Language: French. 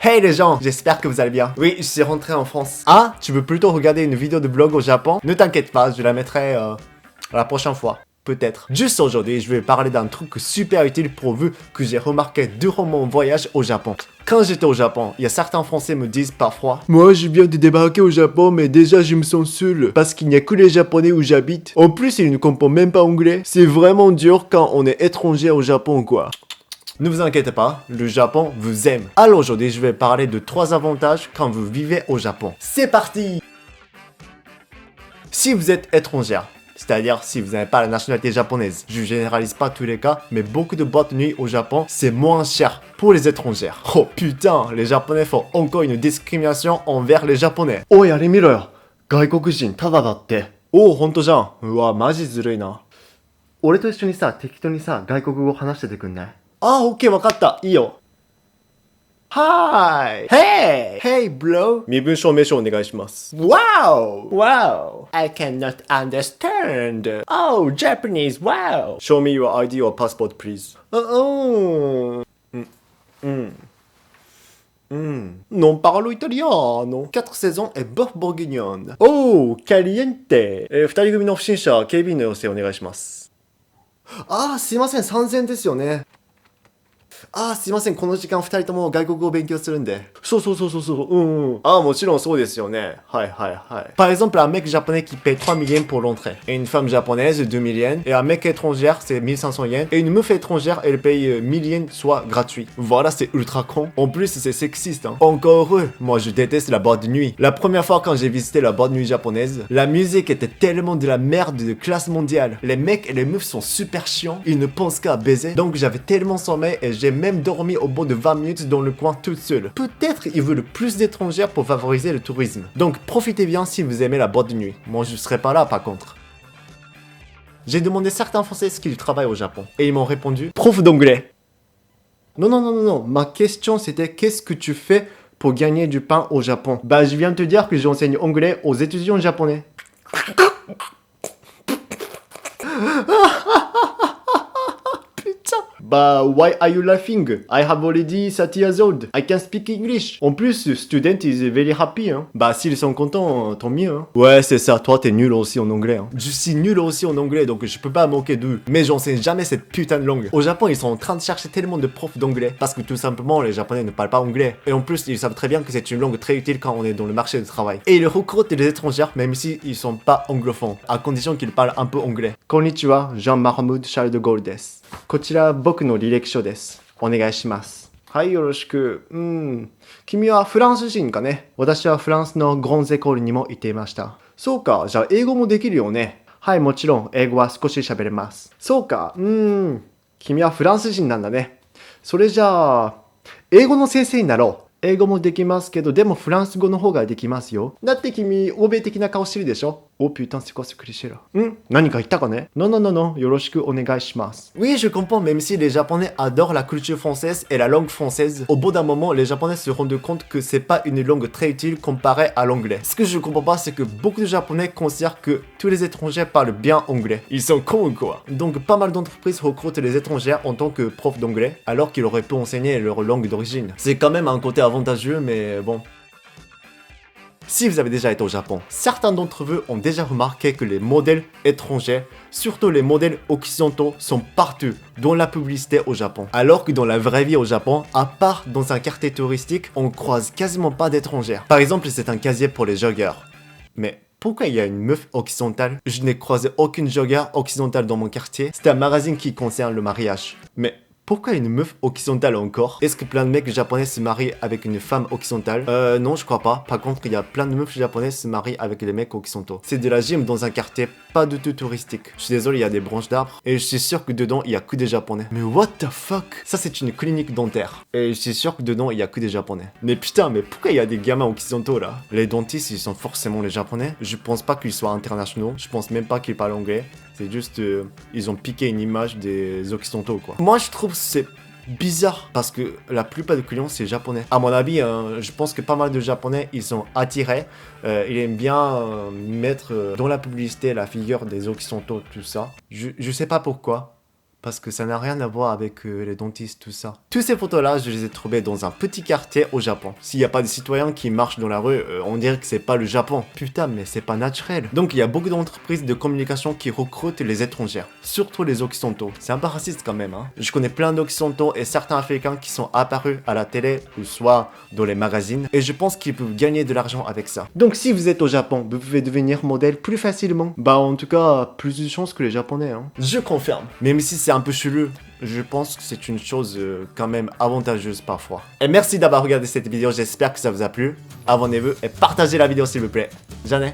Hey les gens, j'espère que vous allez bien. Oui, je suis rentré en France. Ah, tu veux plutôt regarder une vidéo de vlog au Japon? Ne t'inquiète pas, je la mettrai la prochaine fois. Peut-être. Juste aujourd'hui, je vais parler d'un truc super utile pour vous que j'ai remarqué durant mon voyage au Japon. Quand j'étais au Japon, il y a certains Français me disent parfois « Moi, je viens de débarquer au Japon, mais déjà je me sens seul, parce qu'il n'y a que les Japonais où j'habite. En plus, ils ne comprennent même pas anglais. C'est vraiment dur quand on est étranger au Japon, quoi. » Ne vous inquiétez pas, le Japon vous aime. Alors aujourd'hui, je vais parler de 3 avantages quand vous vivez au Japon. C'est parti! Si vous êtes étrangère, c'est-à-dire si vous n'avez pas la nationalité japonaise, je généralise pas tous les cas, mais beaucoup de boîtes de nuit au Japon, c'est moins cher pour les étrangères. Oh putain, les Japonais font encore une discrimination envers les Japonais. Oh, y'a les mirrors. Gaikokujin, tada datte. Oh, honto jan. Uwa, maji zurui na. 俺と一緒にさ、適当にさ、外国語話しててくんない？ Ah, ok, わかった。いいよ。Hi! Hey! Hey, bro! 身分証明書お願いします。Wow! Wow! I cannot understand. Oh, Japanese, wow! Show me your ID or passport, please. Non parlo italiano. 4 saisons et boeuf bourguignon. Oh, caliente! 2人組の不審者、警備員の要請お願いします。あー、すいません、3000円ですよね。あー、すいません、この時間2人とも外国語を勉強するんで。そう。あー、もちろんそうですよね。はい。Par exemple, un mec japonais qui paye 3000 yens pour l'entrée. Et une femme japonaise, 2000 yens. Et un mec étrangère, c'est 1500 yens. Et une meuf étrangère, elle paye 1000 yens, soit gratuit. Voilà, c'est ultra con. En plus, c'est sexiste, hein. Encore heureux. Moi, je déteste la boîte de nuit. La première fois quand j'ai visité la boîte de nuit japonaise, la musique était tellement de la merde de classe mondiale. Les mecs et les meufs sont super chiants. Ils ne pensent qu'à baiser. Donc, j'avais tellement sommeil et j'ai même dormi au bout de 20 minutes dans le coin toute seule. Peut-être ils veulent plus d'étrangers pour favoriser le tourisme. Donc profitez bien si vous aimez la boîte de nuit. Moi je serai pas là par contre. J'ai demandé certains Français ce qu'ils travaillent au Japon. Et ils m'ont répondu prof d'anglais. Non. Ma question c'était qu'est-ce que tu fais pour gagner du pain au Japon? Bah je viens de te dire que j'enseigne anglais aux étudiants japonais. Bah, why are you laughing? I have already 30 years old. I can speak English. En plus, student is very happy, hein. Bah, s'ils sont contents, tant mieux, hein. Ouais, c'est ça. Toi, t'es nul aussi en anglais, hein. Je suis nul aussi en anglais, donc je peux pas moquer d'eux. Mais j'enseigne jamais cette putain de langue. Au Japon, ils sont en train de chercher tellement de profs d'anglais. Parce que tout simplement, les Japonais ne parlent pas anglais. Et en plus, ils savent très bien que c'est une langue très utile quand on est dans le marché du travail. Et ils recrutent des étrangers, même si ils sont pas anglophones. À condition qu'ils parlent un peu anglais. Konnichiwa, Jean-Mahmoud Charles de Gaulle des. こちら僕の履歴書です。お願いします。はい、よろしく。君はフランス人かね？私はフランスのグランゼコールにも行っていました。そうか、じゃあ英語もできるよね。はい、もちろん英語は少し喋れます。そうか、君はフランス人なんだね。それじゃあ、英語の先生になろう。英語もできますけど、でもフランス語の方ができますよ。だって君、欧米的な顔してるでしょ？Oh putain, c'est quoi ce cliché là? 何か言ったかね? Non, よろしくお願いします。Oui, je comprends, même si les Japonais adorent la culture française et la langue française, au bout d'un moment, les Japonais se rendent compte que c'est pas une langue très utile comparée à l'anglais. Ce que je comprends pas, c'est que beaucoup de Japonais considèrent que tous les étrangers parlent bien anglais. Ils sont cons ou quoi? Donc pas mal d'entreprises recrutent les étrangers en tant que profs d'anglais, alors qu'ils auraient pu enseigner leur langue d'origine. C'est quand même un côté avantageux, mais bon. Si vous avez déjà été au Japon, certains d'entre vous ont déjà remarqué que les modèles étrangers, surtout les modèles occidentaux, sont partout dans la publicité au Japon. Alors que dans la vraie vie au Japon, à part dans un quartier touristique, on croise quasiment pas d'étrangers. Par exemple, c'est un casier pour les joggers. Mais pourquoi il y a une meuf occidentale? Je n'ai croisé aucune jogger occidentale dans mon quartier. C'est un magazine qui concerne le mariage. Mais pourquoi une meuf occidentale encore? Est-ce que plein de mecs japonais se marient avec une femme occidentale? Non, je crois pas. Par contre, il y a plein de meufs japonais se marient avec des mecs occidentaux. C'est de la gym dans un quartier pas du tout touristique. Je suis désolé, il y a des branches d'arbres. Et je suis sûr que dedans, il y a que des japonais. Mais what the fuck? Ça, c'est une clinique dentaire. Et je suis sûr que dedans, il y a que des japonais. Mais putain, mais pourquoi il y a des gamins occidentaux là? Les dentistes, ils sont forcément les japonais. Je pense pas qu'ils soient internationaux. Je pense même pas qu'ils parlent anglais. C'est juste, ils ont piqué une image des occidentaux, quoi. Moi, je trouve que c'est bizarre parce que la plupart des clients, c'est japonais. À mon avis, je pense que pas mal de japonais, ils sont attirés. Ils aiment bien mettre dans la publicité la figure des occidentaux, tout ça. Je sais pas pourquoi. parce que ça n'a rien à voir avec les dentistes, tout ça. Toutes ces photos-là, je les ai trouvées dans un petit quartier au Japon. S'il n'y a pas de citoyens qui marchent dans la rue, on dirait que c'est pas le Japon. Putain, mais c'est pas naturel. Donc il y a beaucoup d'entreprises de communication qui recrutent les étrangers, surtout les occidentaux. C'est un peu raciste quand même, hein. Je connais plein d'occidentaux et certains africains qui sont apparus à la télé ou soit dans les magazines, et je pense qu'ils peuvent gagner de l'argent avec ça. Donc si vous êtes au Japon, vous pouvez devenir modèle plus facilement. Bah en tout cas, plus de chances que les Japonais, hein. Je confirme. Même si c'est un peu chelou, je pense que c'est une chose quand même avantageuse parfois. Et merci d'avoir regardé cette vidéo, j'espère que ça vous a plu. Abonnez-vous et partagez la vidéo s'il vous plaît. Jamais.